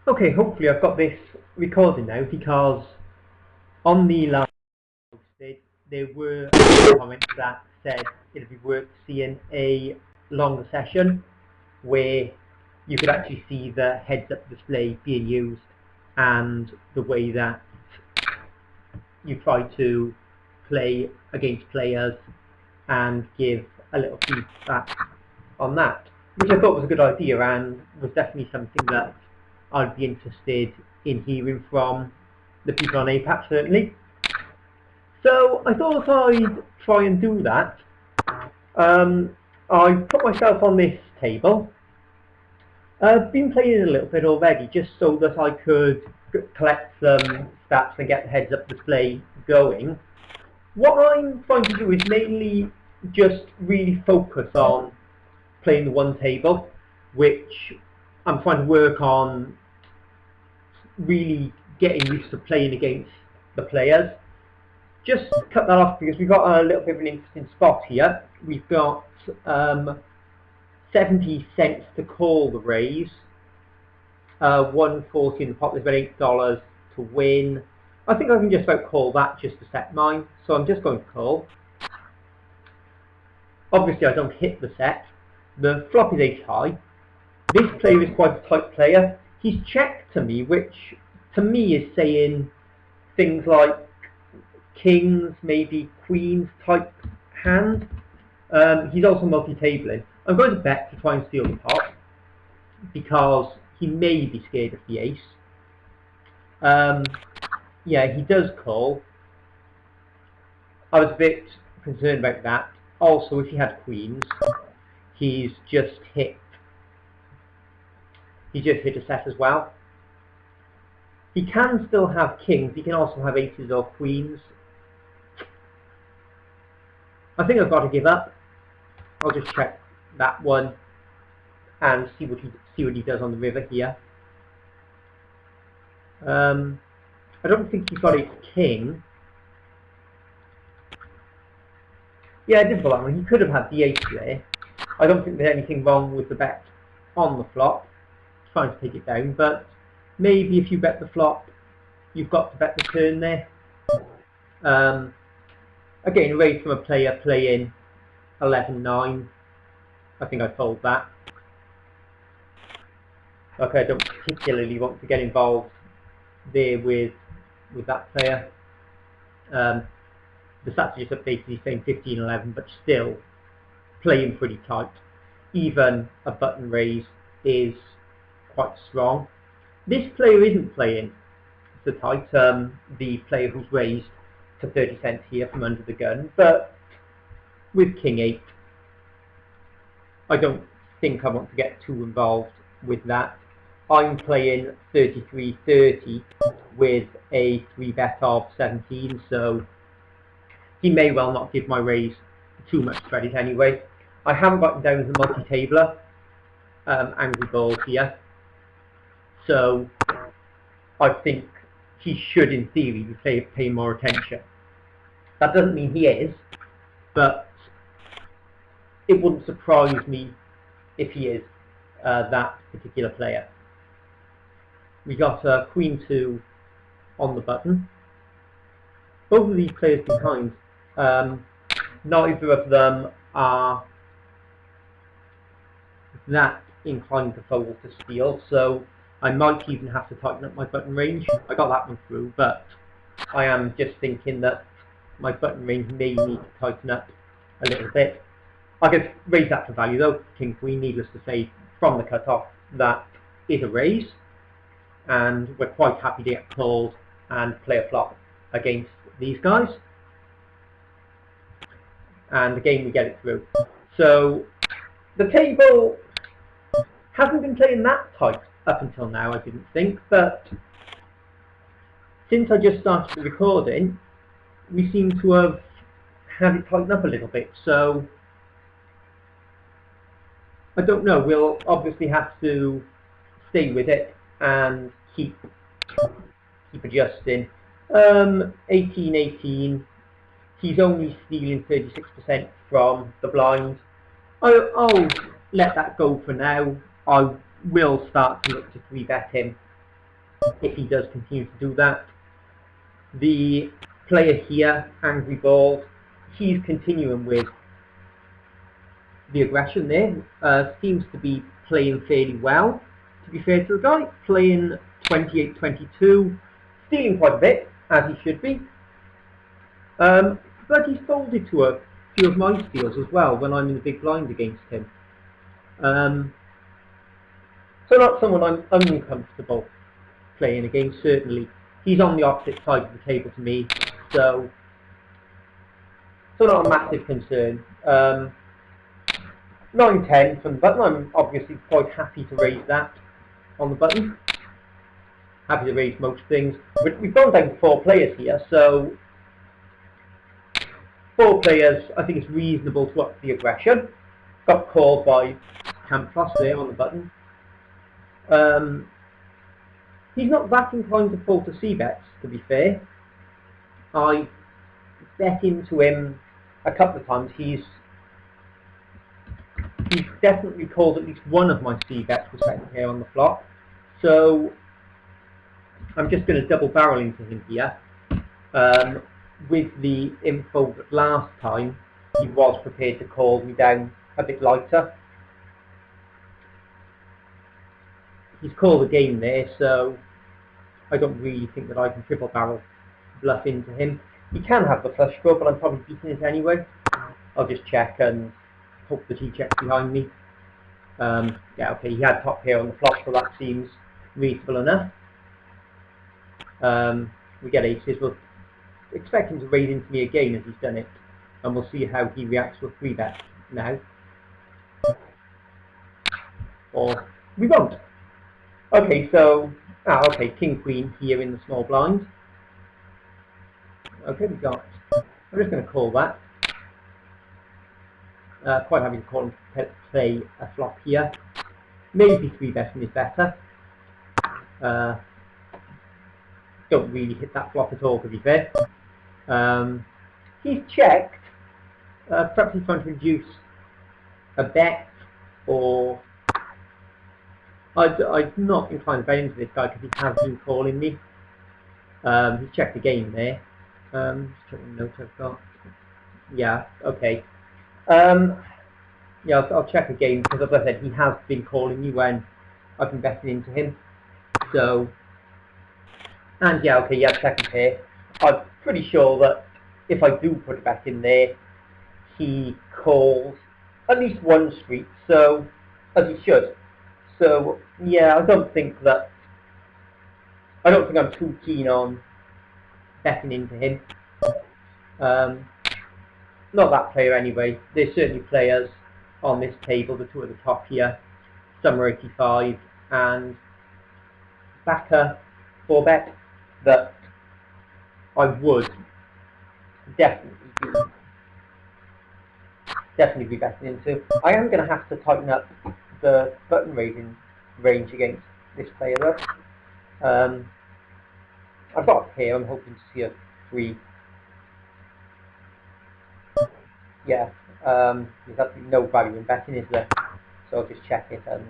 Okay, hopefully I've got this recording now because on the last posted there were a few comments that said it'd be worth seeing a longer session where you could actually see the heads-up display being used and the way that you try to play against players and give a little feedback on that, which I thought was a good idea and was definitely something that I'd be interested in hearing from the people on APAP certainly. So I thought I'd try and do that. I put myself on this table. I've been playing it a little bit already just so that I could collect some stats and get the heads up display going. What I'm trying to do is mainly just really focus on playing the one table, which I'm trying to work on really getting used to playing against the players. Just cut that off because we've got a little bit of an interesting spot here. We've got 70 cents to call the raise, 140 in the pot. There's about $8 to win. I think I can just about call that just to set mine, so I'm just going to call. Obviously I don't hit the set. The flop is ace high. This player is quite a tight player. He's checked to me, which to me is saying things like kings, maybe queens type hand. He's also multi-tabling. I'm going to bet to try and steal the pot because he may be scared of the ace. Yeah, he does call. I was a bit concerned about that. Also, if he had queens, he's just hit a set as well. He can still have kings. He can also have aces or queens. I think I've got to give up. I'll just check that one and see what he does on the river here. I don't think he's got a king. Yeah, I did pull that one. He could have had the ace there. I don't think there's anything wrong with the bet on the flop, trying to take it down, but maybe if you bet the flop, you've got to bet the turn there. Again, raise from a player playing 11-9. I think I fold that. Okay, I don't particularly want to get involved there with that player. The stats just updated, he's saying 15-11, but still playing pretty tight. Even a button raise is quite strong. This player isn't playing so tight, the player who's raised to 30 cents here from under the gun, but with king 8, I don't think I want to get too involved with that. I'm playing 33-30 with a 3-bet of 17, so he may well not give my raise too much credit anyway. I haven't gotten down as a multi-tabler, angry balls here, so I think he should in theory be paying more attention. That doesn't mean he is, but it wouldn't surprise me if he is that particular player. We got Queen 2 on the button. Both of these players behind, neither of them are that inclined to fold to steal, so I might even have to tighten up my button range. I got that one through, but I am just thinking that my button range may need to tighten up a little bit. I could raise that to value though. King Queen, needless to say, from the cutoff, that is a raise, and we're quite happy to get called and play a flop against these guys. And again, we get it through. So the table hasn't been playing that tight up until now, I didn't think, but since I just started the recording, we seem to have had it tighten up a little bit, so I don't know, we'll obviously have to stay with it and keep adjusting. 18-18, he's only stealing 36% from the blind. I'll let that go for now. I will start to look to 3-bet him if he does continue to do that. The player here, Angry Balls, he's continuing with the aggression there. Seems to be playing fairly well, to be fair to the guy. Playing 28-22, stealing quite a bit, as he should be. But he's folded to a few of my steals as well when I'm in the big blind against him. So not someone I'm uncomfortable playing against, certainly. He's on the opposite side of the table to me, so not a massive concern. 9-10 from the button. I'm obviously quite happy to raise that on the button. Happy to raise most things. We've gone down to 4 players here, so 4 players, I think it's reasonable to up the aggression. Got called by Campos there on the button. He's not that inclined to fall to C-bets, to be fair. I bet into him a couple of times. He's definitely called at least one of my C-bets with second pair on the flop. So I'm just going to double barrel into him here. With the info that last time he was prepared to call me down a bit lighter. He's called a game there, so I don't really think that I can triple barrel bluff into him. He can have the flush draw, but I'm probably beating it anyway. I'll just check and hope that he checks behind me. Yeah, okay, he had top pair on the flop, so that seems reasonable enough. We get aces. We'll expect him to raise into me again as he's done it, and we'll see how he reacts with 3-bet now. Or we won't. Okay, so okay, king queen here in the small blind. Okay, we got. I'm just going to call that. Quite happy to call and play a flop here. Maybe 3-betting is better. Don't really hit that flop at all, to be fair. He's checked. Perhaps he's trying to reduce a bet, or I'm not inclined to bet into this guy because he has been calling me. He's checked the game there. Just checking the notes I've got. Yeah, okay. Yeah, I'll check again because, as I said, he has been calling me when I've been betting into him. So, and yeah, okay, yeah, second pair. I'm pretty sure that if I do put a bet in there, he calls at least one street, so as he should. So yeah, I don't think I'm too keen on betting into him. Not that player anyway. There's certainly players on this table, the two at the top here, Summer 85 and Backer 4-bet, that I would definitely be betting into. I am going to have to tighten up the button raising range against this player though. I've got a pair, I'm hoping to see a 3. Yeah, there's absolutely no value in betting, is there? So I'll just check it and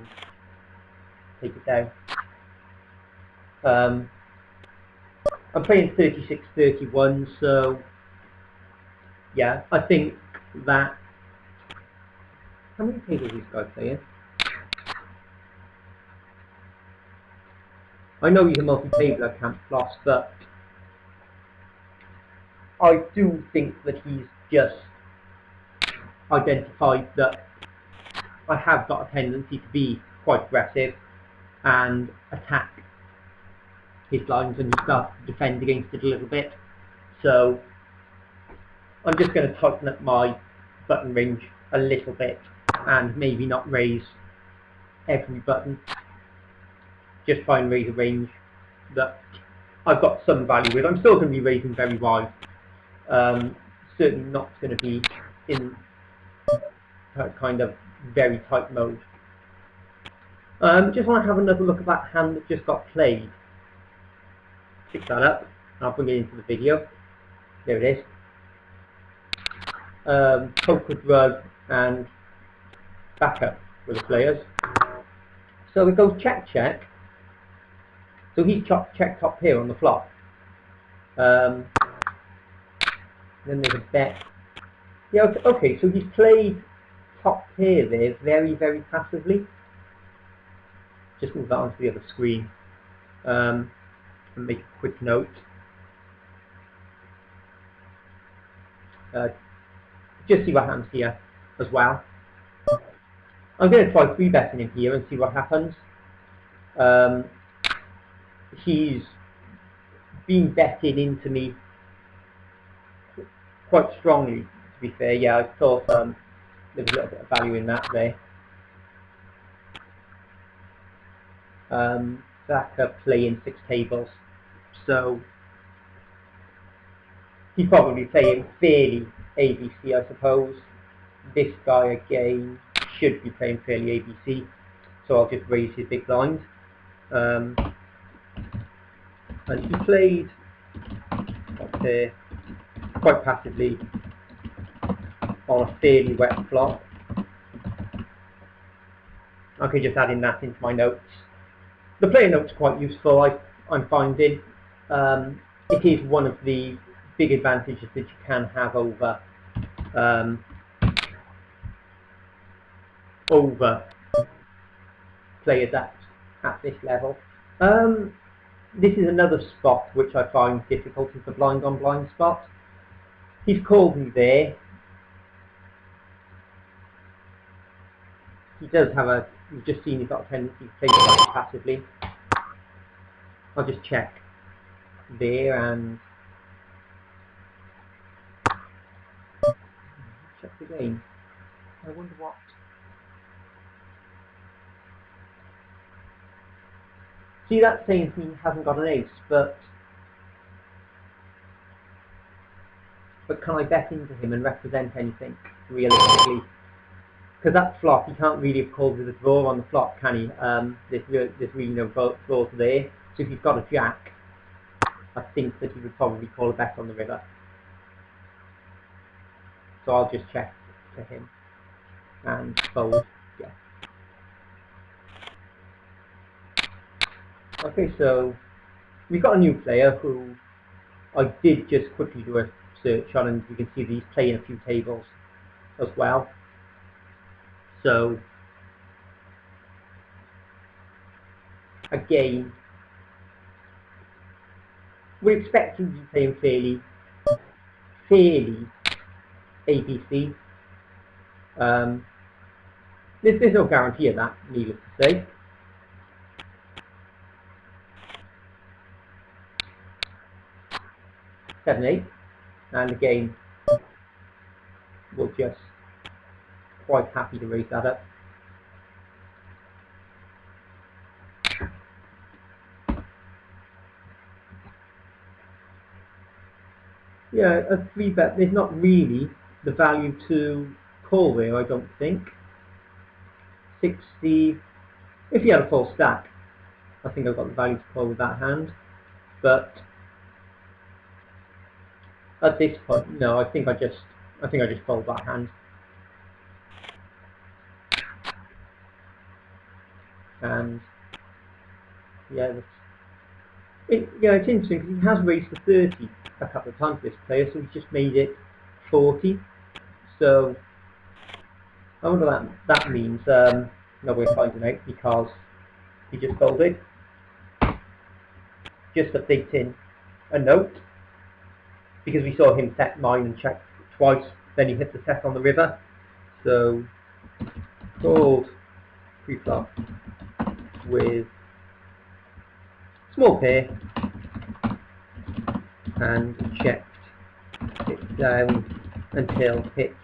take it down. I'm playing 36-31, so yeah, I think that. How many tables is this guy playing? I know he's a multi-tabler, Camp Floss, but I do think that he's just identified that I have got a tendency to be quite aggressive and attack his lines, and he starts to defend against it a little bit. So I'm just going to tighten up my button range a little bit and maybe not raise every button. Just try and raise a range that I've got some value with. I'm still going to be raising very wide. Certainly not going to be in kind of very tight mode. Just want to have another look at that hand that just got played. Pick that up and I'll bring it into the video. There it is. Poker Drug and Backup were the players. So we go check check. So he's checked top pair on the flop. Then there's a bet. Yeah, okay, so he's played top pair there very, very passively. Just move that onto the other screen and make a quick note. Just see what happens here as well. I'm going to try 3-betting him here and see what happens. He's been betted into me quite strongly, to be fair. Yeah, I thought there was a little bit of value in that there. Zaka playing 6 tables, so he's probably playing fairly ABC, I suppose. This guy again should be playing fairly ABC, so I'll just raise his big blind. And he played up there quite passively on a fairly wet flop. I could just add in that into my notes. The player note's quite useful, I'm finding. It is one of the big advantages that you can have over players at this level. This is another spot which I find difficult, is the blind on blind spot. He's called me there. He does have you've just seen he's got a tendency to play quite passively. I'll just check there and check again. I wonder what. See, that's saying he hasn't got an ace, but can I bet into him and represent anything realistically? Because that flop, he can't really have called with a draw on the flop, can he? There's really no draw there. So if he's got a jack, I think that he would probably call a bet on the river. So I'll just check to him and fold. Yeah. Okay, so we've got a new player who I did just quickly do a search on, and you can see that he's playing a few tables as well. So again, we're expecting to be playing fairly ABC. There's no guarantee of that, needless to say. Seven, 8, and again, we'll just quite happy to raise that up. Yeah, a 3-bet, there's not really the value to call there, I don't think. 60, if he had a full stack, I think I've got the value to call with that hand, but at this point, no, I think I just fold that hand. And yeah, it's interesting because he has raised to 30 a couple of times, this player, so he's just made it 40. So I wonder what that means. No, we're finding out because he just folded. Just updating a note, because we saw him set mine and check twice, then he hit the set on the river. So called pre-flop with small pair and checked it down until hit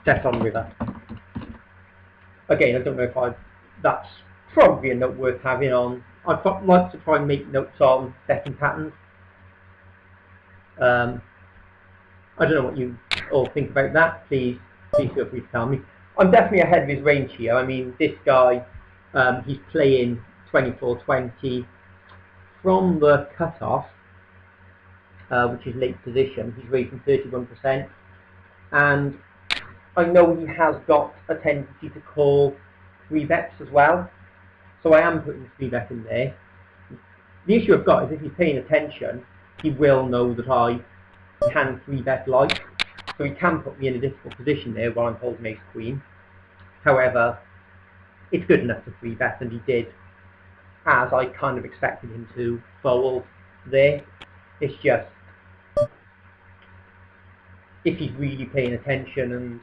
set on river. Again, I don't know if that's probably a note worth having on. I'd like to try and make notes on betting patterns. I don't know what you all think about that. Please feel free to tell me. I'm definitely ahead of his range here. I mean, this guy, he's playing 24-20 from the cutoff, which is late position. He's raising 31%, and I know he has got a tendency to call 3-bets as well. So I am putting 3-bet in there. The issue I've got is if he's paying attention, he will know that I can 3-bet light. So he can put me in a difficult position there while I'm holding ace queen. However, it's good enough to 3-bet, and he did, as I kind of expected him to fold there. It's just, if he's really paying attention and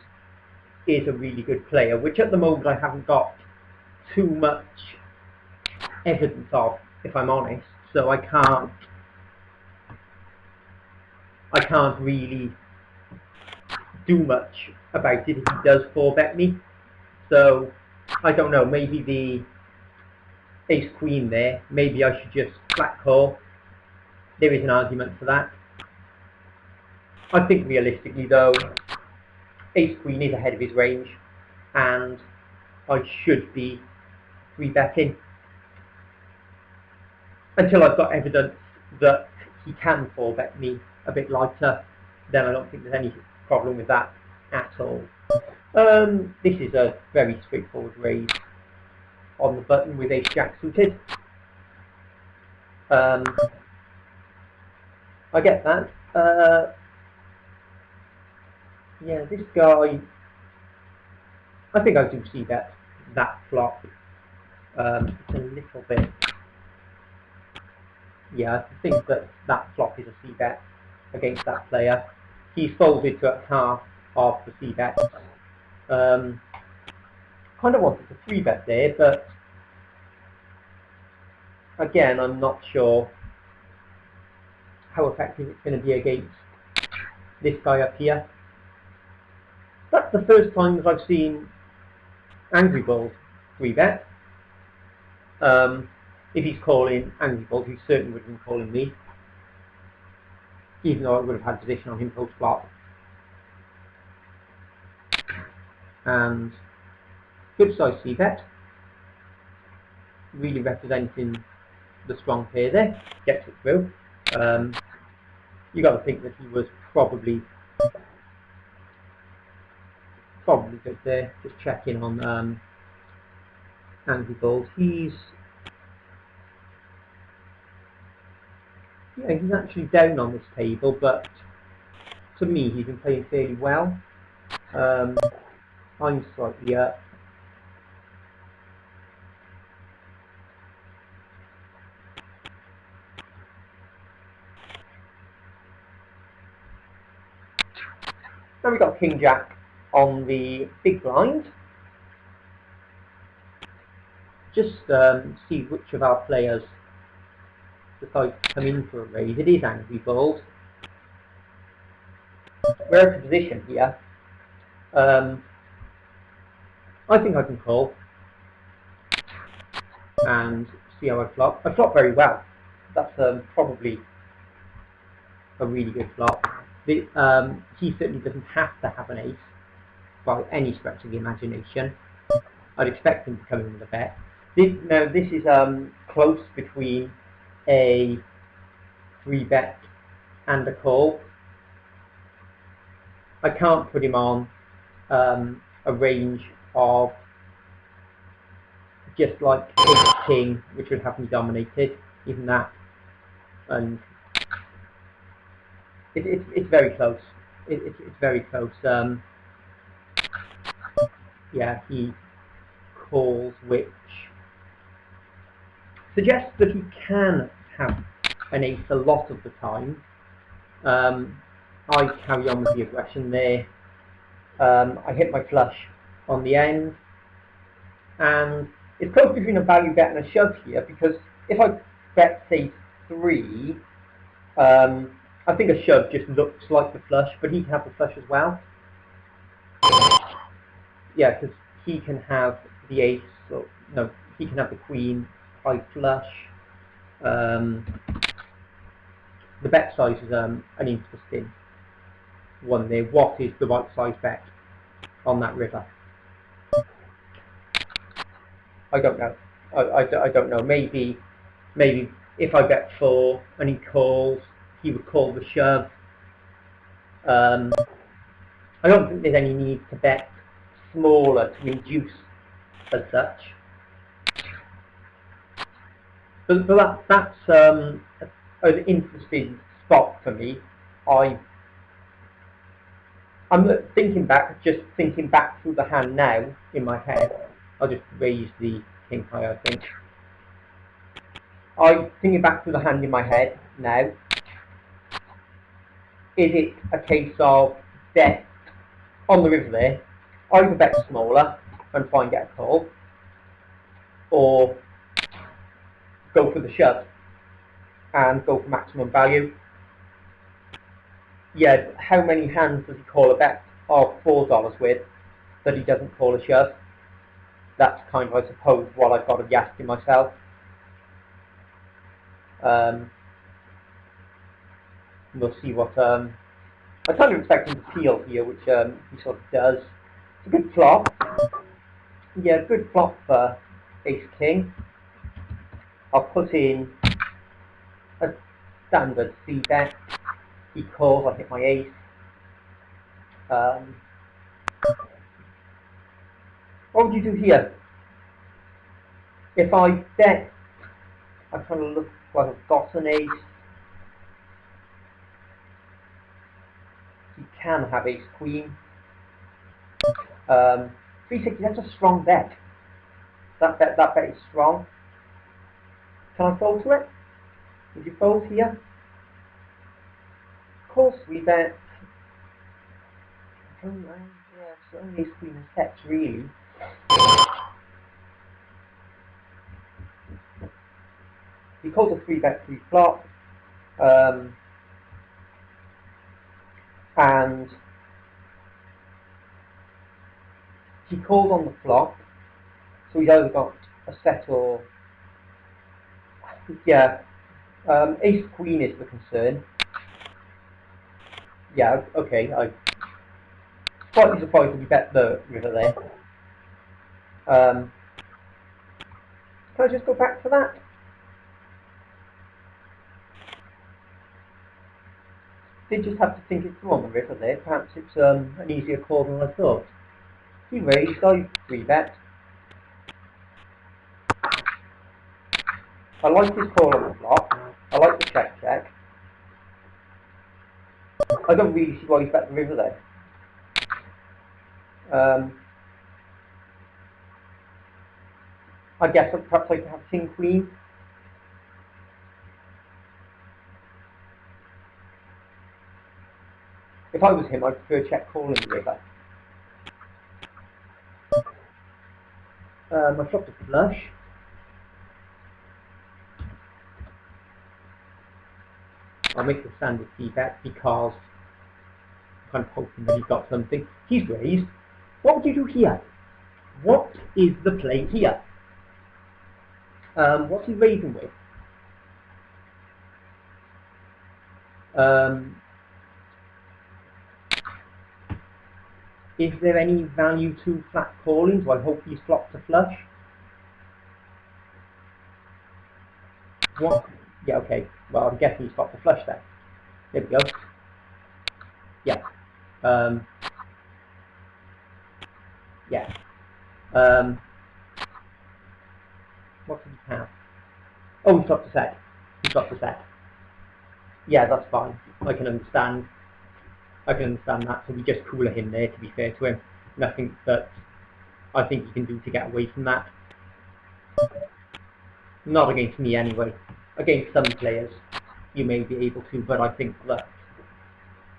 is a really good player, which at the moment I haven't got too much evidence of, if I'm honest, so I can't really do much about it if he does 4-bet me. So I don't know, maybe the ace queen there, maybe I should just flat call. There is an argument for that. I think realistically though, ace queen is ahead of his range, and I should be 3-betting until I've got evidence that he can 4-bet me a bit lighter. Then I don't think there's any problem with that at all. This is a very straightforward raise on the button with ace jack suited. I get that. Yeah, this guy, I think I do see that flop. It's a little bit. Yeah, I think that flop is a c-bet against that player. He's folded to half of the c-bets. Kind of wanted to 3-bet there, but again, I'm not sure how effective it's going to be against this guy up here. That's the first time that I've seen Angry Balls 3-bet. If he's calling Angry Balls, he certainly would have been calling me, even though I would have had position on him post-flop. And good size c-bet, really representing the strong pair there, gets it through. You got to think that he was probably good there. Just checking on Angry Balls. He's actually down on this table, but to me he's been playing fairly well. I'm slightly up. Now we've got King Jack on the big blind. Just see which of our players decide to come in for a raise. It is Angry Balls. We're out of position here. I think I can call and see how I flop. I flop very well. That's probably a really good flop. He certainly doesn't have to have an ace by any stretch of the imagination. I'd expect him to come in with a bet. This is close between a 3-bet and a call. I can't put him on a range of just like ace king, which would have me dominated, even that, and it's very close. It's very close. Yeah, he calls, which suggests that he can have an ace a lot of the time. I carry on with the aggression there. I hit my flush on the end, and it's close between a value bet and a shove here, because if I bet say 3, I think a shove just looks like the flush, but he can have the flush as well. Yeah, because he can have the ace, or no, he can have the queen, high flush. The bet size is an interesting one there. What is the right size bet on that river? I don't know. I don't know. Maybe if I bet 4 and he calls, he would call the shove. I don't think there's any need to bet smaller to induce as such. That's an interesting spot for me. I I'm just thinking back through the hand now in my head. I'll just raise the king high, I think. I'm thinking back through the hand in my head now. Is it a case of bet on the river there, either bet smaller and try and get a call, or go for the shove and go for maximum value? Yeah, how many hands does he call a bet of $4 with that he doesn't call a shove? That's kind of, I suppose, what I've got to be asking myself. We'll see what I kind of expect him to peel here, which he sort of does. It's a good flop. Yeah, good flop for ace king. I'll put in a standard C bet. He calls, I hit my ace. What would you do here? If I bet, I kind of look like I've got an ace. You can have ace queen. 360, that's a strong bet. That bet is strong. Can I fold to it? Would you fold here? Of course, we bet. Oh, yeah, it's only ace queen and sets, really. He calls a 3-bet 3-flop. And he calls on the flop, so he's either got a set or, yeah, ace queen is the concern. Yeah, okay, I'm slightly surprised that we bet the river there. Can I just go back to that? Did just have to think it through on the river there. Perhaps it's an easier call than I thought. He raised, I 3-bet. I like his call on the flop. I like the check. I don't really see why he's bet the river there. I guess perhaps I could have king queen. If I was him, I'd prefer check calling the river. I flopped a flush. I'll make the standard c-bet because I'm kind of hoping that he's got something. He's raised. What would you do here? What is the play here? What's he raising with? Is there any value to flat calling? So I hope he's flopped a flush. What? Yeah, okay. Well, I'm guessing he's flopped a flush then. There we go. Yeah. Yeah. What did he have? Oh, he flopped a set. He flopped a set. Yeah, that's fine. I can understand that. So we just cooler him there, to be fair to him. Nothing that I think he can do to get away from that. Not against me anyway. Against some players you may be able to, but I think that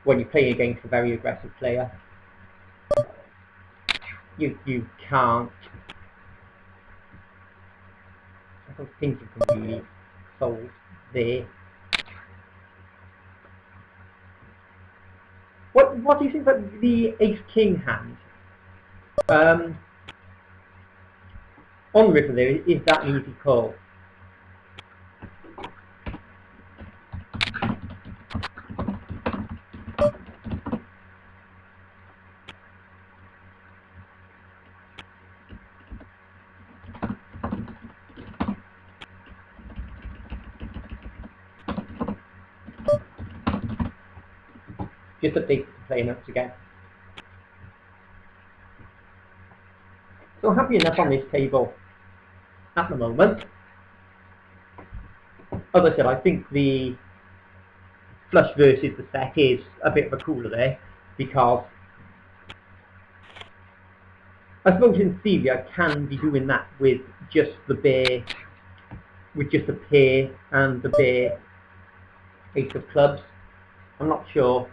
when you're playing against a very aggressive player, you can't. I don't think you can really fold there. What do you think about the ace-king hand? On the river there, is that an easy call? Just update the play notes again. So happy enough on this table at the moment. as I said, I think the flush versus the set is a bit of a cooler there, because I suppose in theory I can be doing that with just the bare, with just a pair and the bare ace of clubs. I'm not sure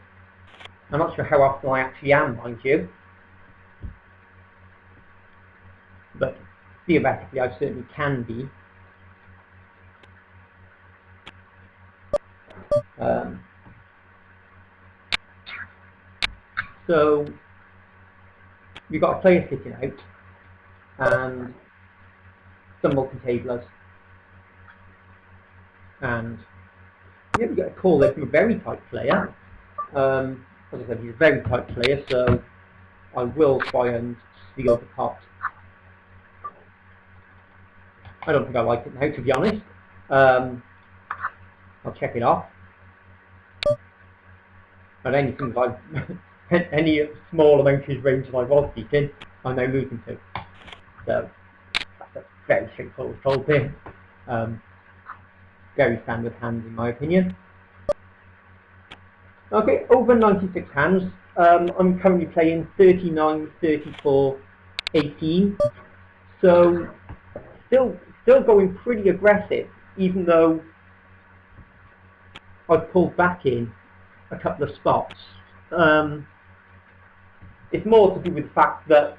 how often I actually am, mind you, but theoretically I certainly can be. So we've got a player sitting out and some multi-tablers, and yeah, we get a call there from a very tight player. As I said, he's a very tight player, so I will try and steal the pot. I don't think I like it now, to be honest. I'll check it off. And anything like any small amount of range that I was beating, I'm now losing to. So that's a very straightforward fold there. Very standard hand in my opinion. Okay, over 96 hands. I'm currently playing 39, 34, 18. So still going pretty aggressive, even though I've pulled back in a couple of spots. It's more to do with the fact that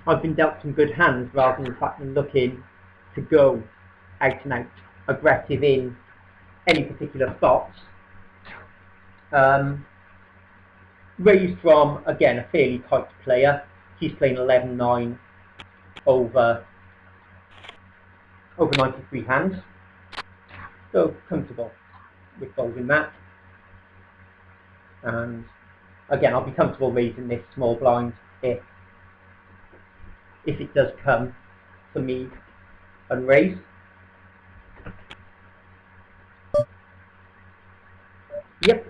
I've been dealt some good hands rather than the fact I'm looking to go out and out aggressive in any particular spots. Raised from, again, a fairly tight player. He's playing 11-9 over 93 hands. So comfortable with folding that. And again, I'll be comfortable raising this small blind if it does come for me unraised. Yep,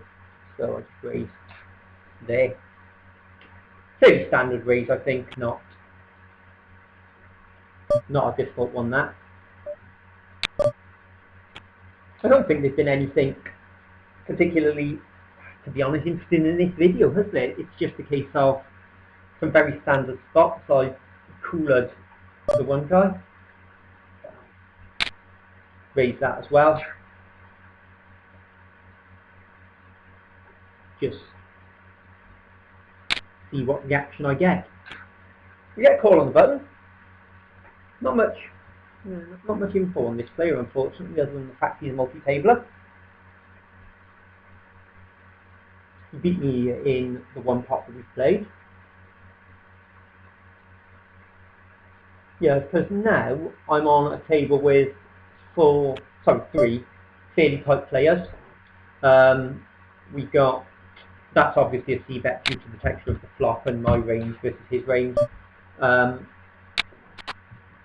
so I just raise there. Fairly standard raise, I think, not a difficult one, that. I don't think there's been anything particularly, to be honest, interesting in this video, has there? It's just a case of some very standard spots. I coolered the one guy, raise that as well. Just see what reaction I get. We get a call on the button. Not much info on this player, unfortunately, other than the fact he's a multi-tabler. He beat me in the one pot that we played. Yeah, because now I'm on a table with three fairly tight players. We got, that's obviously a c-bet due to the texture of the flop and my range versus his range.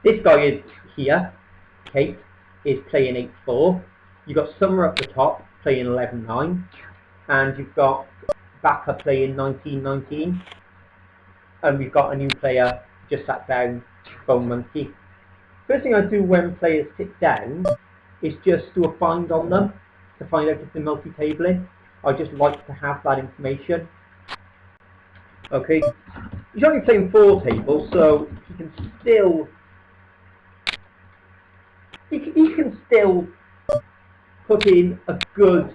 This guy is here, Kate, is playing 8-4. You've got Summer up the top playing 11-9, and you've got Baka playing 19-19, and we've got a new player just sat down, Bone Monkey. First thing I do when players sit down is just do a find on them to find out if they're multi-tabling. I just like to have that information. Okay, he's only playing 4 tables, so he can still put in a good.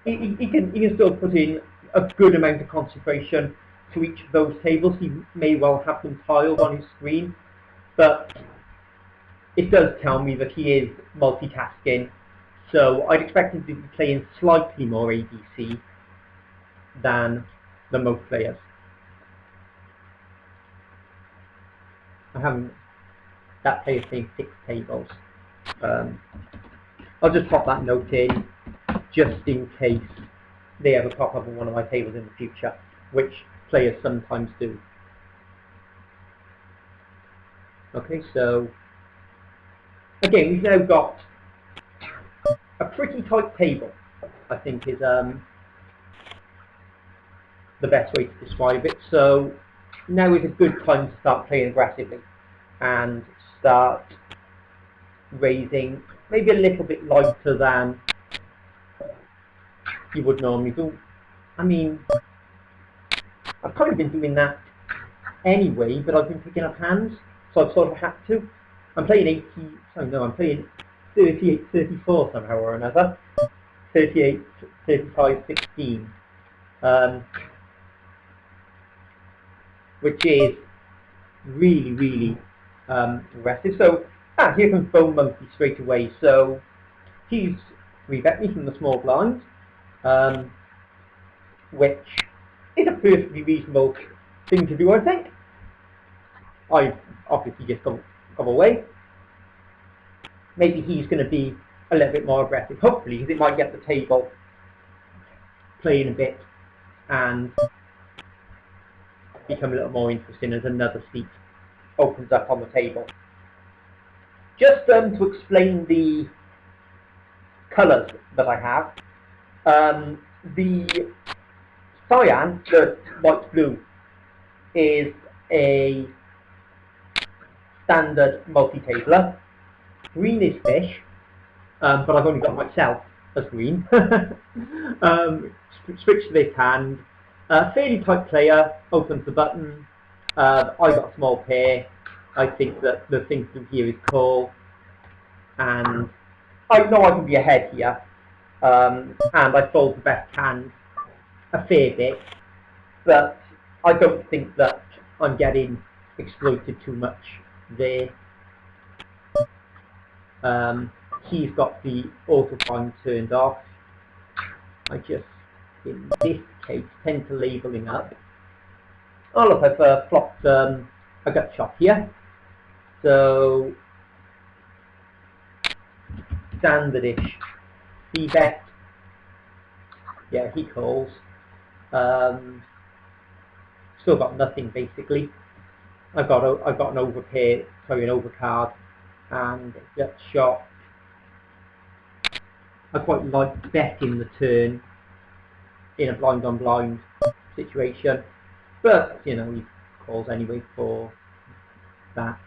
He can still put in a good amount of concentration to each of those tables. He may well have them tiled on his screen, but it does tell me that he is multitasking. So I'd expect him to be playing slightly more ABC than most players. That player's playing 6 tables. I'll just pop that note in, just in case they ever pop up on one of my tables in the future, which players sometimes do. Okay, so again, we've now got a pretty tight table, I think is the best way to describe it. So now is a good time to start playing aggressively. and start raising maybe a little bit lighter than you would normally do. I mean, I've kind of been doing that anyway, but I've been picking up hands, so I've sort of had to. I'm playing 80, sorry, no, I'm playing 38, 34 somehow or another. 38, 35, 16. Which is really, really aggressive. So, here comes Bone Monkey straight away. So, he's rebet me from the small blind, which is a perfectly reasonable thing to do, I think. I've obviously just gone away. Maybe he's going to be a little bit more aggressive, hopefully, because it might get the table playing a bit and become a little more interesting as another seat opens up on the table. Just to explain the colours that I have, the cyan, the light blue, is a standard multi-tabler. Green is fish, but I've only got myself as green. Switch to this hand. Fairly tight player, opens the button. I got a small pair. I think that the thing to do here is call, and I know I can be ahead here, and I fold the best hand a fair bit, but I don't think that I'm getting exploited too much there. He's got the auto find turned off. I just, in this case, tend to label him up. Oh look, I've flopped a gut shot here. So, standardish c-bet. Yeah, he calls. Still got nothing basically. I've got an overpair, sorry, an overcard, and gut shot. I quite like betting the turn in a blind on blind situation, but you know, he calls anyway for that.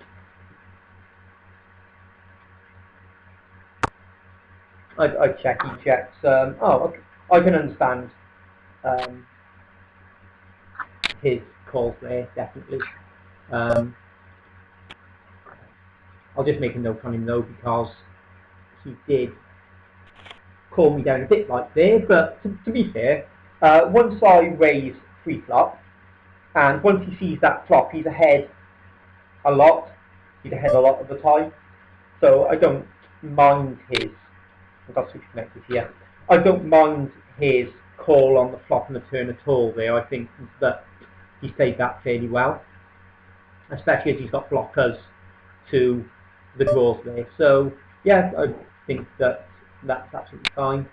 I check, he checks. Oh, okay. I can understand his calls there, definitely. I'll just make a note on him though, because he did call me down a bit like there, but to be fair, once I raise free flop, and once he sees that flop, he's ahead a lot. He's ahead a lot of the time, so I don't mind his. I've got switch connected here. I don't mind his call on the flop and the turn at all there. I think that he's played that fairly well, especially as he's got blockers to the draws there. So yeah, I think that that's absolutely fine.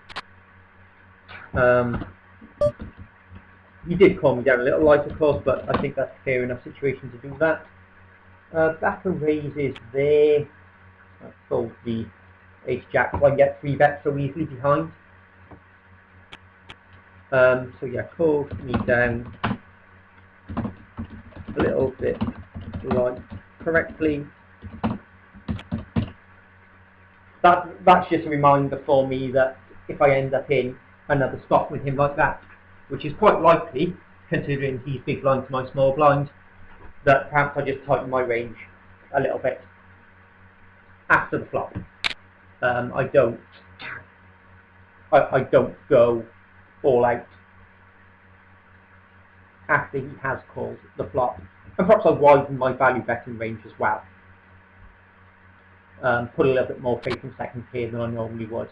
He did calm me down a little light, of course, but I think that's a fair enough situation to do that. Back and raises there. I fold the ace-jack so I can get 3 bets so easily behind. So yeah, calls me down a little bit light correctly. That's just a reminder for me that if I end up in another spot with him like that, which is quite likely, considering he's big blind to my small blind, that perhaps I just tighten my range a little bit after the flop. I don't go all out after he has called the flop, and perhaps I widen my value betting range as well. Put a little bit more faith in second pair than I normally would.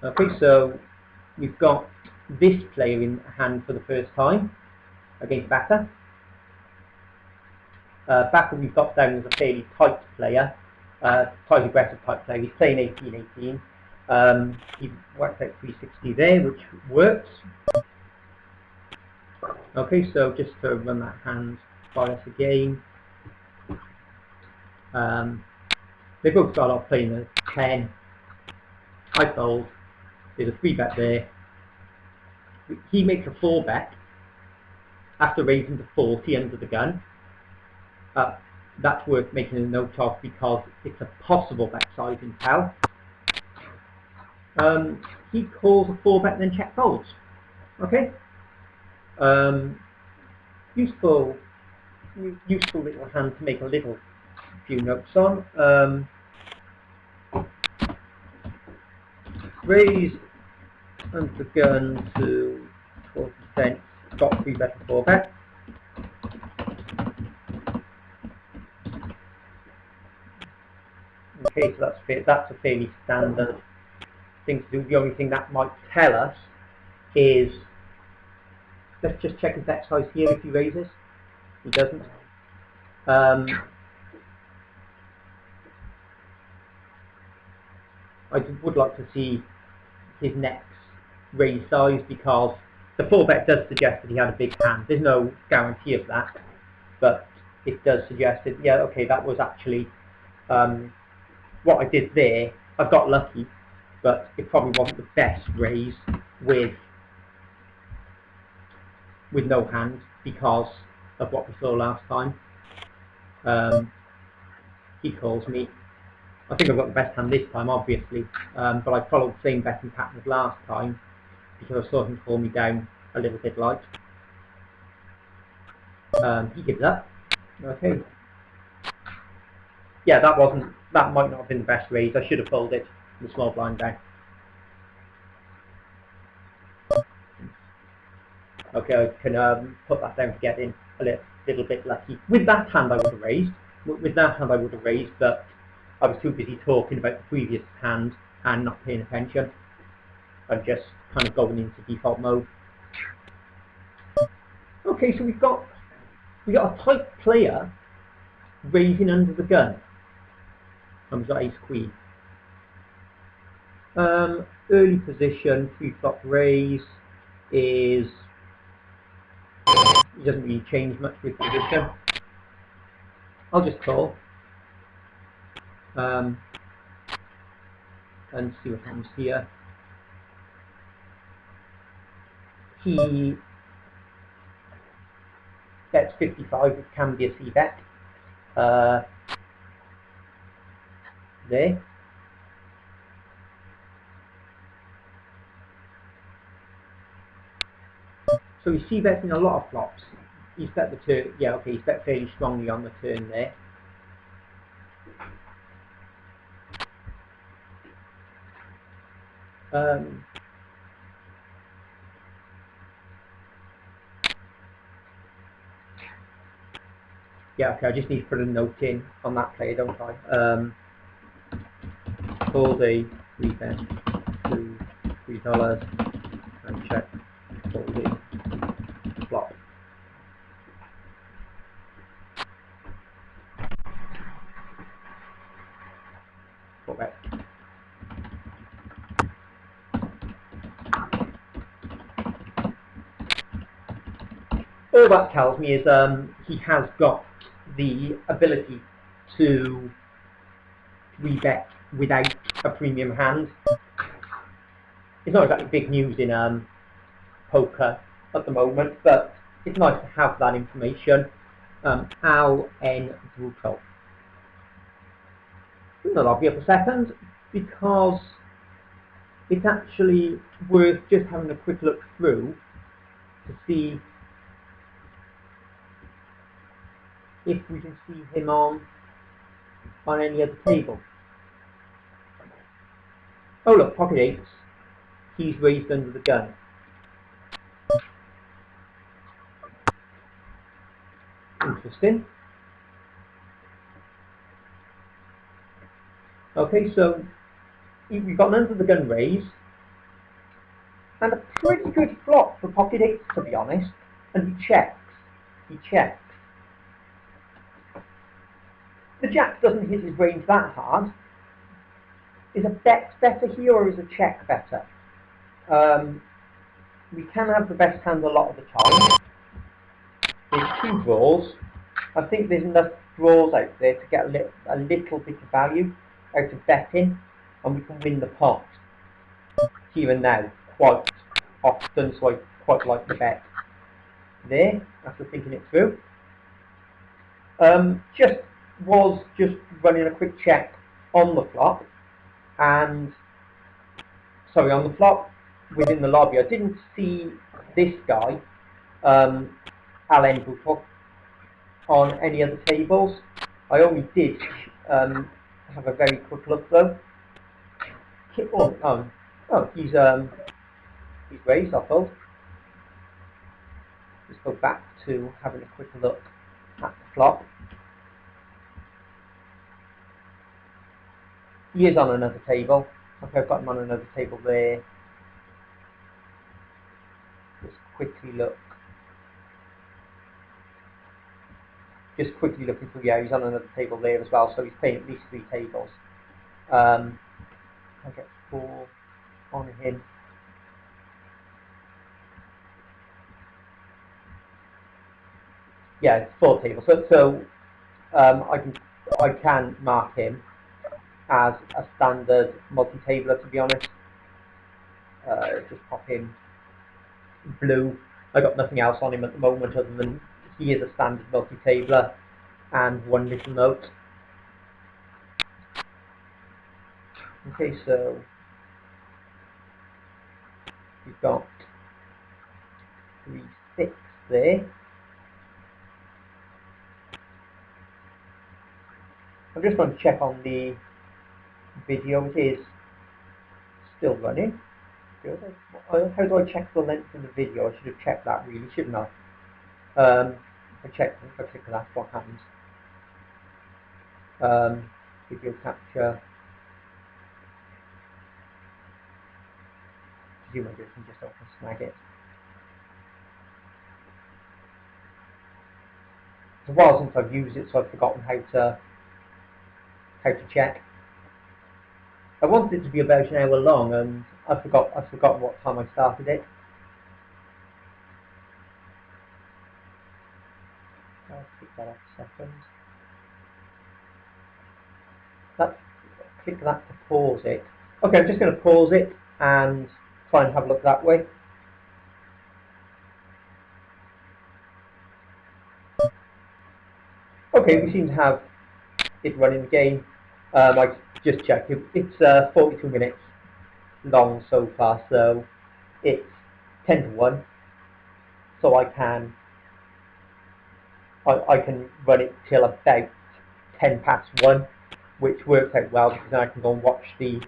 Okay, so we've got this player in hand for the first time against Backer. Backer we've got down as a fairly tight player, tight aggressive type player. He's playing 18-18. He worked out 360 there, which works. Okay, so just to run that hand by us again. They both start off playing a 10. I fold. There's a 3 bet there. He makes a 4 bet after raising to 40 under the gun. uh, that's worth making a note of because it's a possible bet size in tell. He calls a 4-bet and then check folds. Okay. Useful little hand to make a few notes on. Raise under the gun to 12%. Got 3-bet and 4-bet. Okay, so that's a fairly standard thing to do. The only thing that might tell us is, let's just check his bet size here if he raises. He doesn't. I would like to see his next raise size because the 4-bet does suggest that he had a big hand. There's no guarantee of that, but it does suggest that, yeah, okay, that was actually what I did there. I got lucky, but it probably wasn't the best raise with no hand because of what we saw last time. He calls me. I think I've got the best hand this time, obviously, but I followed the same betting pattern as last time because I saw him call me down a little bit light. He gives up. Okay. Yeah, that might not have been the best raise. I should have folded the small blind down. Okay, I can put that down to get in a little bit lucky. With that hand I would have raised. But I was too busy talking about the previous hand and not paying attention. I'm just kind of going into default mode. Okay, so we got a tight player raising under the gun. And we've got ace queen. Early position, 3-flop raise is, it doesn't really change much with position. I'll just call and see what happens here. He bets 55, which can be a c-bet. There. So he's c-betting a lot of flops. He's bet the turn. Yeah, okay, he's bet fairly strongly on the turn there. Yeah, okay, I just need to put a note in on that player, don't I? Call the 3-bet to $3 and check for the flop. Bet. All that tells me is he has got the ability to rebet without a premium hand. It's not exactly big news in poker at the moment, but it's nice to have that information. Al N. Brutal. I'll be up a second because it's actually worth just having a quick look through to see if we can see him on any other table. Oh look, pocket eights. He's raised under the gun. Interesting. Okay, so we've got an under the gun raise and a pretty good flop for pocket eights, to be honest. And he checks. The jack doesn't hit his range that hard. Is a bet better here or is a check better? We can have the best hand a lot of the time. There's 2 draws. I think there's enough draws out there to get a little bit of value out of betting, and we can win the pot here and now quite often, so I quite like the bet there after thinking it through. Just running a quick check on the flop, and sorry, on the flop within the lobby. I didn't see this guy, Alain Boutot, on any other tables. I only did have a very quick look though. He's raised, I thought. Let's go back to having a quick look at the flop. He is on another table. Okay, I've got him on another table there. Let's quickly look. Just quickly looking through, yeah, he's on another table there as well, so he's playing at least 3 tables. I get 4 on him. Yeah, it's 4 tables. So I can mark him as a standard multi-tabler, to be honest. Just pop him blue. I got nothing else on him at the moment other than he is a standard multi-tabler and 1 little note. Okay, so we've got 3, 6 there. I'm just going to check on the video. It is still running. Good. How do I check the length of the video? I should have checked that really, shouldn't I? I checked if I click on that, what happens? Video capture. Zoom I can just open snag it. It's a while since I've used it, so I've forgotten how to check. I wanted it to be about an hour long, and I've forgotten what time I started it. I'll pick that up a second. Click that to pause it. Okay, I'm just going to pause it and try and have a look that way. Okay, we seem to have it running the game. I just checked. It's 42 minutes long so far, so it's 10 to 1. So I can run it till about 10 past 1, which works out well because then I can go and watch the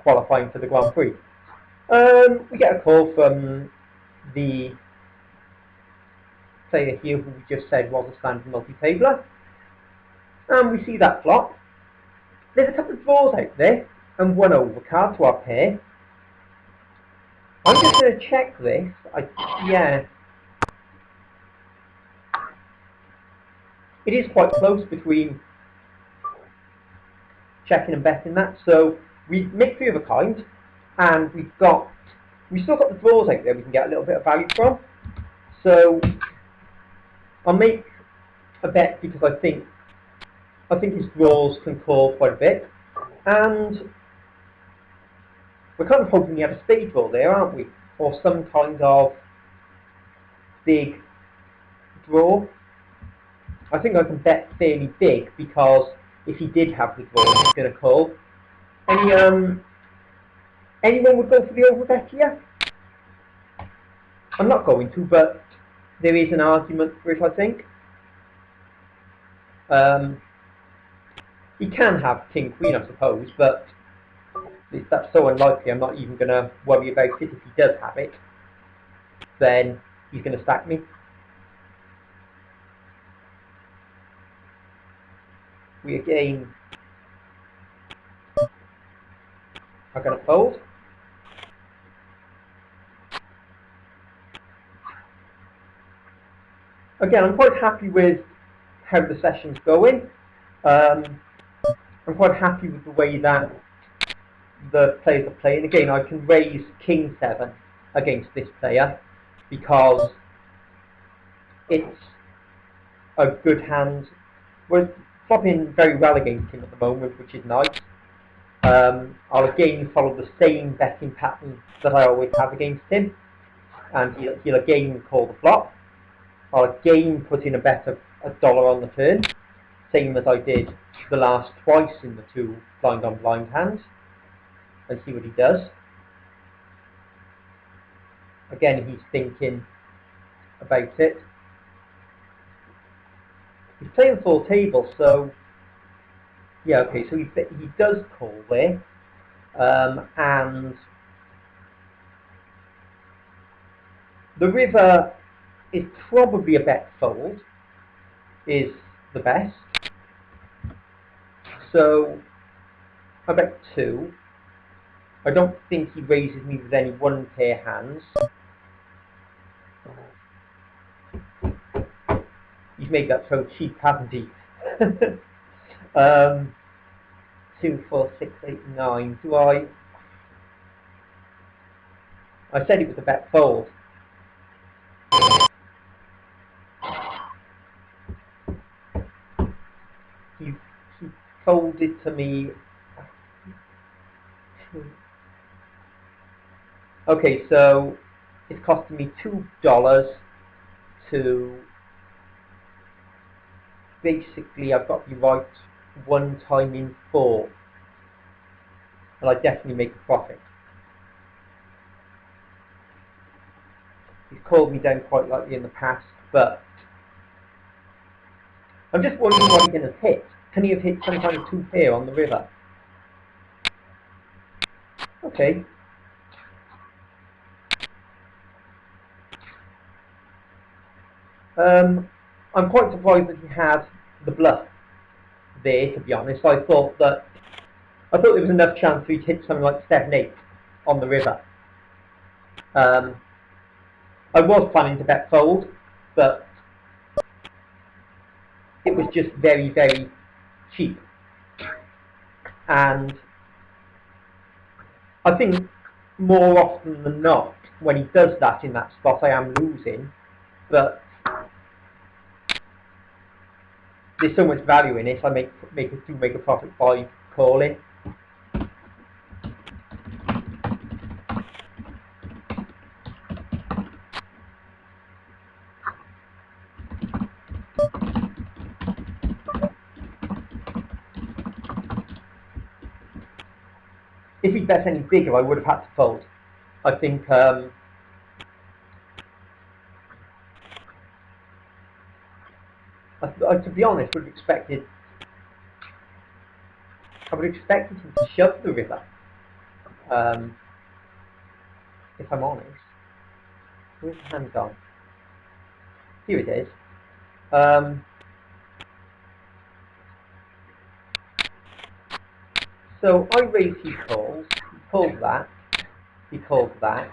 qualifying for the Grand Prix. We get a call from the player here who we just said was a standard multi-tabler, and we see that flop. There's a couple of draws out there and 1 overcard to our pair. I'm just going to check this. Yeah. It is quite close between checking and betting that. So we make 3 of a kind, and we still got the draws out there we can get a little bit of value from. So I'll make a bet because I think his draws can call quite a bit, and we're kind of hoping he had a spade draw there, aren't we? Or some kind of big draw. I think I can bet fairly big because if he did have the draw, he's going to call. Anyone would go for the overbet here? I'm not going to, but there is an argument for it, I think. He can have king queen, I suppose, but that's so unlikely. I'm not even going to worry about it. If he does have it, then he's going to stack me. We again are going to fold. Again, I'm quite happy with how the session's going. I'm quite happy with the way that the players are playing. Again, I can raise king 7 against this player because it's a good hand. We're flopping very well against him at the moment, which is nice. I'll again follow the same betting pattern that I always have against him, and he'll again call the flop. I'll again put in a bet of $1 on the turn, same as I did the last twice in the two blind on blind hands, and see what he does. Again, he's thinking about it. He's playing full table, so yeah, okay, so he does call there, and the river is probably a bet fold, is the best. So I bet 2. I don't think he raises me with any one pair hands. He's made that so cheap, hasn't he? 2, 4, 6, 8, 9. Do I said it was a bet fold. He folded to me. Okay, so it's costing me $2 to basically I've got to be right 1 time in 4, and I definitely make a profit. He's called me down quite lightly in the past, but I'm just wondering what he can have hit. Can he have hit some kind of 2 pair on the river? Okay. I'm quite surprised that he had the bluff there, to be honest. I thought there was enough chance for he'd hit something like 7-8 on the river. I was planning to bet fold, but it was just very, very cheap. And I think more often than not, when he does that in that spot, I am losing. But there's so much value in it, I make a profit by calling. If he bets any bigger, I would have had to fold. I think to be honest, I would have expected him to shove the river. If I'm honest, where's the hand gone? Here it is. So I raise, he calls. He calls that. He calls that.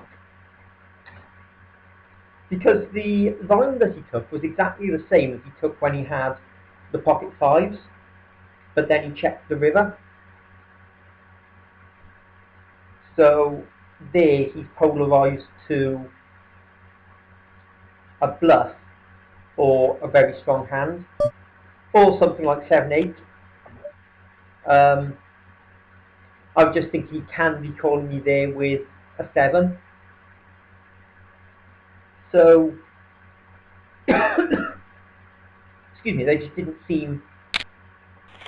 Because the line that he took was exactly the same as he took when he had the pocket 5s, but then he checked the river. So there he's polarised to a bluff or a very strong hand, or something like 7-8. I just think he can be calling me there with a 7. So, excuse me, there just didn't seem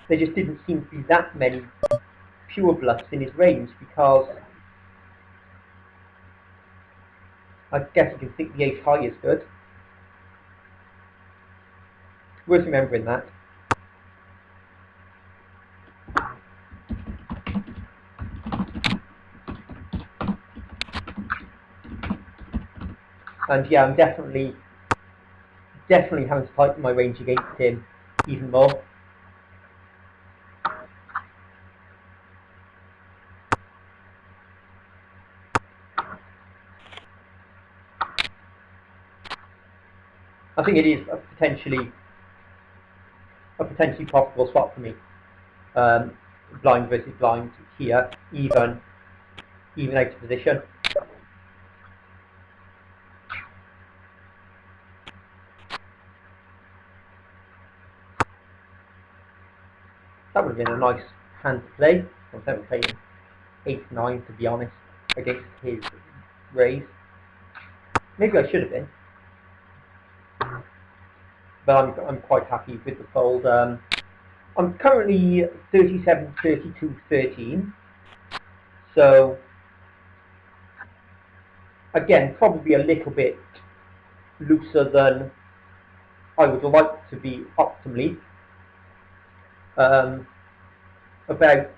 to be that many pure bluffs in his range, because I guess you can think the ace high is good. Worth remembering that. And yeah, I'm definitely having to tighten my range against him even more. I think it is a potentially profitable spot for me. Blind versus blind here, even out of position. That would have been a nice hand to play. I was never playing 8-9, to be honest, against his raise. Maybe I should have been, but I'm quite happy with the fold. I'm currently 37, 32, 13. So again, probably a little bit looser than I would like to be optimally. About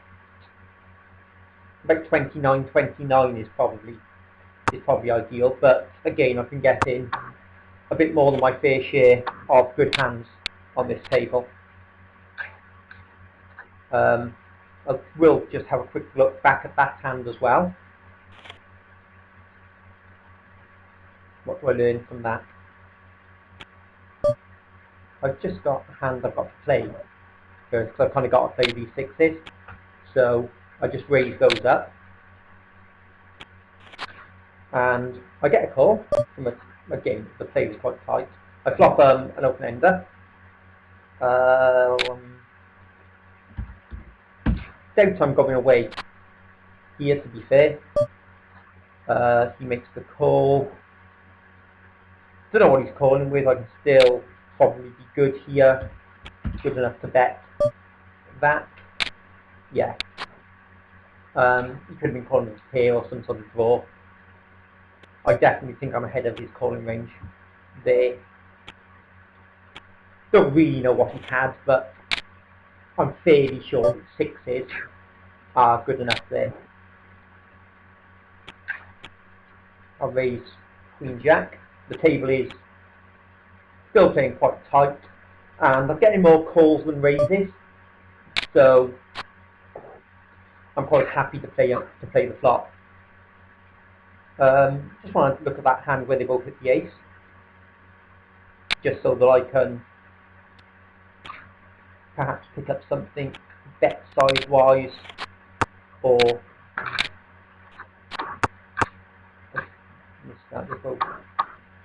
29, 29 is probably ideal, but again, I've been getting a bit more than my fair share of good hands on this table. I will just have a quick look back at that hand as well. What do I learn from that? I've just got a hand I've got to play first, because I've kind of got to play these sixes. So I just raise those up, and I get a call from a game. The play is quite tight. I flop an open ender. Doubt I'm going away here, to be fair. He makes the call. Don't know what he's calling with. I can still probably be good here. Good enough to bet that. Yeah. He could have been calling with a pair or some sort of draw. I definitely think I'm ahead of his calling range there. Don't really know what he had, but I'm fairly sure that sixes are good enough there. I'll raise Queen Jack. The table is still playing quite tight, and I'm getting more calls than raises, so I'm quite happy to play the flop. Just want to look at that hand where they both hit the ace, just so that I can perhaps pick up something bet size wise, or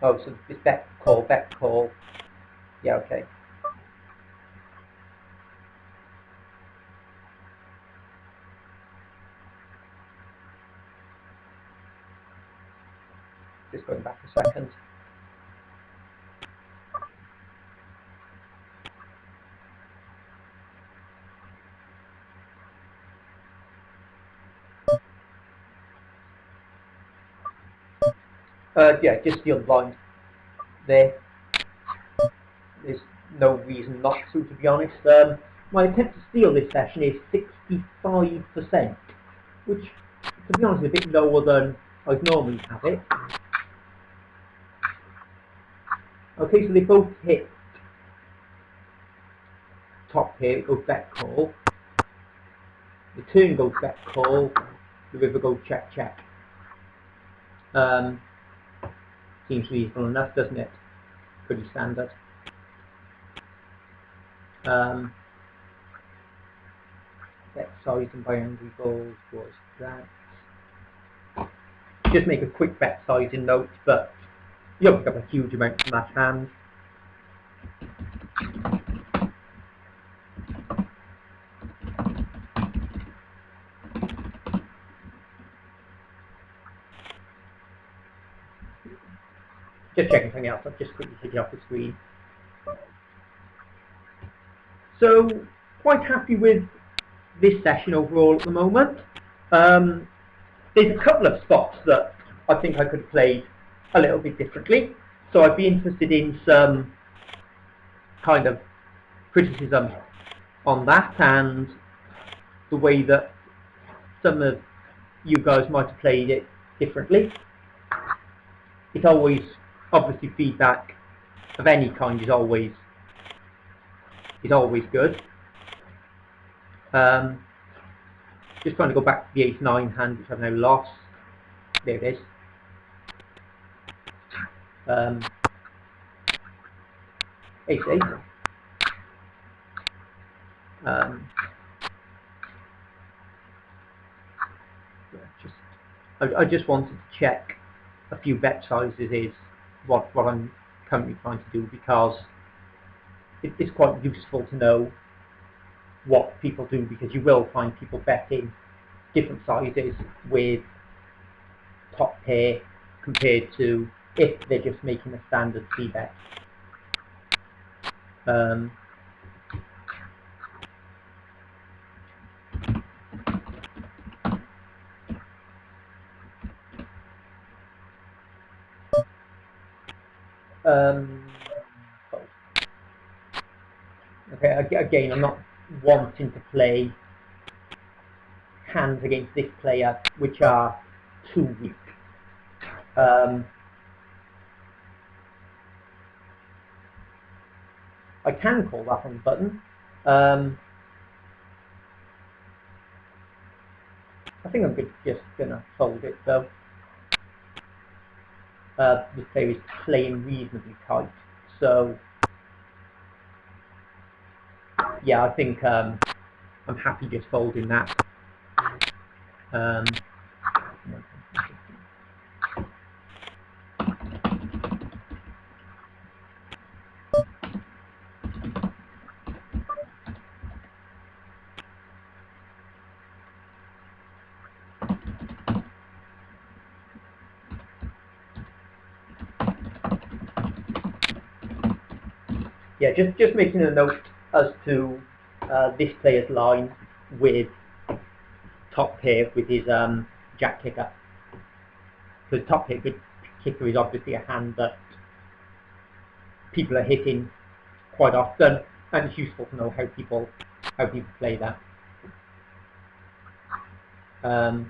oh, so this bet call. Yeah, okay. Just going back a second. Yeah, just the unblind there. There's no reason not to be honest. My attempt to steal this session is 65%, which, to be honest, is a bit lower than I'd normally have it. Okay, so they both hit top here. It goes bet call. The turn goes bet call. The river goes check check. Seems reasonable enough, doesn't it? Pretty standard. Bet size and by angry balls was that. Just make a quick bet sizing note, but you don't pick up a huge amount from that hand. Just checking something else. I've just quickly taken it off the screen. So, quite happy with this session overall at the moment. There's a couple of spots that I think I could have played a little bit differently. So I'd be interested in some kind of criticism on that and the way that some of you guys might have played it differently. It's always, obviously, feedback of any kind is always good. Just trying to go back to the ace-9 hand, which I've now lost. There it is. Ace-8. I just wanted to check a few bet sizes is what I'm currently trying to do, because it's quite useful to know what people do, because you will find people betting different sizes with top pair compared to if they're just making a standard C bet. Um, okay, again, I'm not wanting to play hands against this player which are too weak. I can call that on the button. I think I'm just going to fold it though. This player is playing reasonably tight, so yeah, I think I'm happy just folding that. Yeah, just making a note as to this player's line with top pair with his jack kicker. Because top pair kicker is obviously a hand that people are hitting quite often, and it's useful to know how people play that. So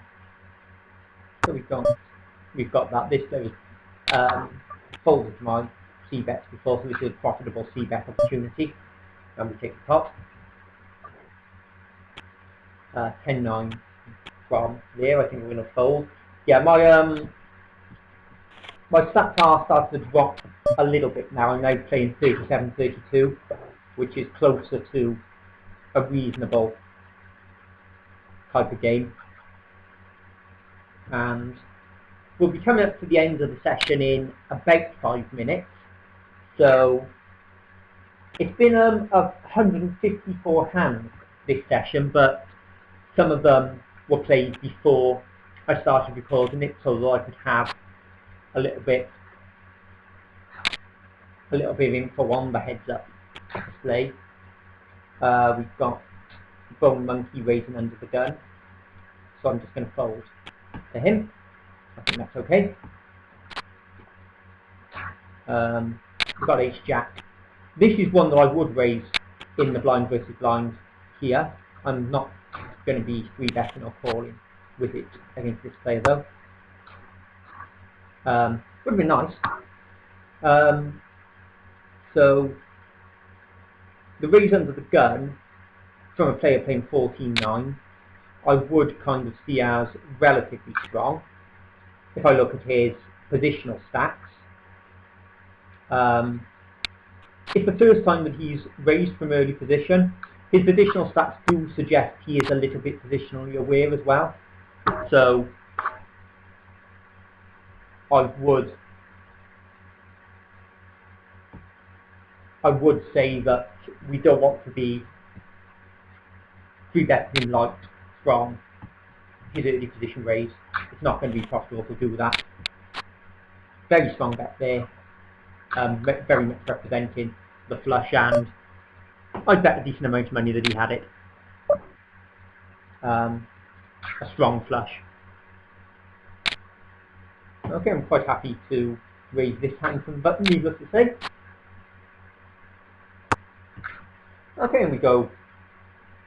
we've got that. This player folded my C bets before, so this is a profitable C bet opportunity. And we take the top. 10-9 from there. I think we're going to fold. Yeah, my stats are starting to drop a little bit now. I'm now playing 37-32, which is closer to a reasonable type of game. And we'll be coming up to the end of the session in about 5 minutes. So it's been 154 hands this session, but some of them were played before I started recording it, so that I could have a little bit of info on the heads up display. We've got Bone Monkey raising under the gun, so I'm just going to fold to him. I think that's okay. We've got Ace Jack. This is one that I would raise in the blind versus blind here. I'm not going to be 3-betting or calling with it against this player though. Would have been nice. So the raise under the gun from a player playing 14-9, I would kind of see as relatively strong. If I look at his positional stats, it's the first time that he's raised from early position. His positional stats do suggest he is a little bit positionally aware as well. So I would say that we don't want to be 3-betting him light from his early position raise. It's not going to be possible to do that. Very strong bet there. Very much representing the flush, and I'd bet a decent amount of money that he had it. A strong flush. Okay, I'm quite happy to raise this hand from the button, needless to say. Okay, and we go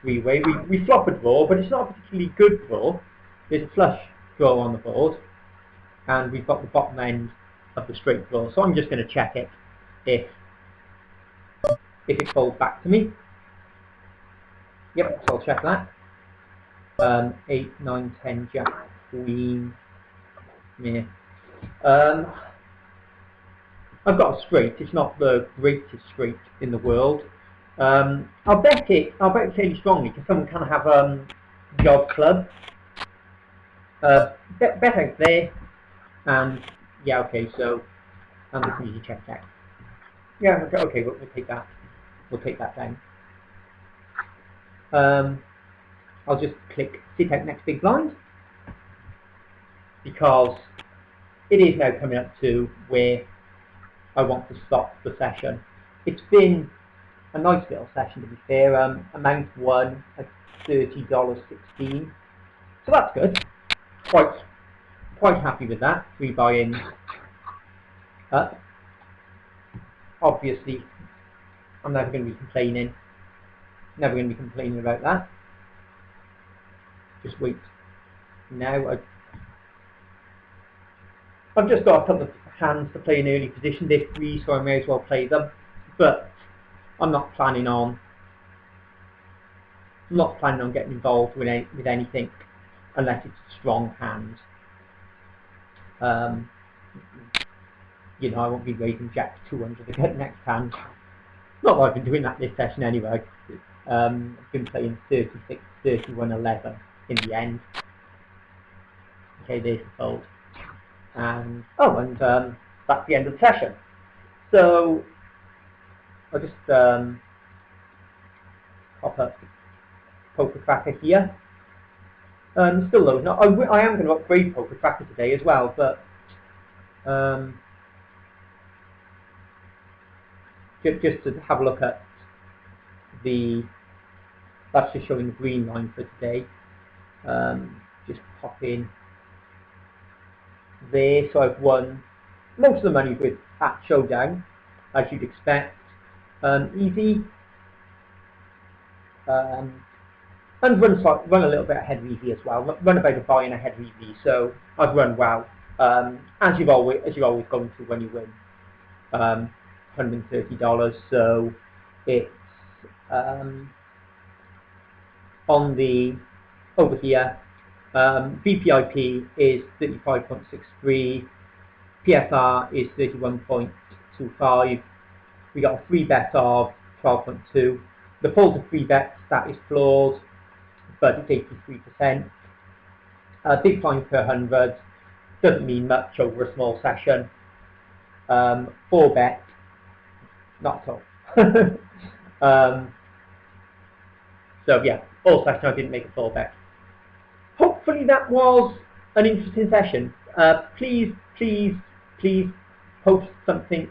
three-way. We flop a draw, but it's not a particularly good draw. There's a flush draw on the board, and we've got the bottom end of the straight draw. So I'm just going to check it if it folds back to me. Yep, so I'll check that. 8, 9, 10, Jack, Queen. Yeah. I've got a straight. It's not the greatest straight in the world. I'll bet fairly strongly because someone can have the odd club. Bet out there, and yeah, okay. So I'm just going to check. Yeah, okay. We'll take that. We'll take that down. I'll just click sit out next big blind because it is now coming up to where I want to stop the session. It's been a nice little session, to be fair. Amount won at $30.16, so that's good. Quite happy with that. 3 buy-ins up. obviously I'm never going to be complaining. Never going to be complaining about that. Just wait. Now I've just got a couple of hands to play in early position. They're free, so I may as well play them. But I'm not planning on getting involved with anything unless it's a strong hand. You know, I won't be raising Jack 200 again next hand. Not that I've been doing that this session anyway. I've been playing 36, 31, 11 in the end. Okay, there's the fold. And that's the end of the session. So I'll just pop up Poker Tracker here. Still loading. I am going to upgrade Poker Tracker today as well, but just to have a look at that's just showing the green line for today. Just pop in there. So I've won most of the money at Showdown, as you'd expect. Easy. And run a little bit ahead of EV as well. Run about a buy and ahead of EV, so I've run well. As you're always going to when you win $130. So it's on the over here. VPIP is 35.63. PFR is 31.25. We got a free bet of 12.2. The falls of free bets, that is flawed, but it's 83%. Big blind per 100 doesn't mean much over a small session. 4 bet, not at all. So yeah, all session I didn't make a 4 bet. Hopefully that was an interesting session. Please post something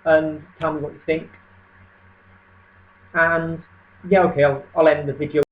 and tell me what you think. And yeah, okay, I'll end the video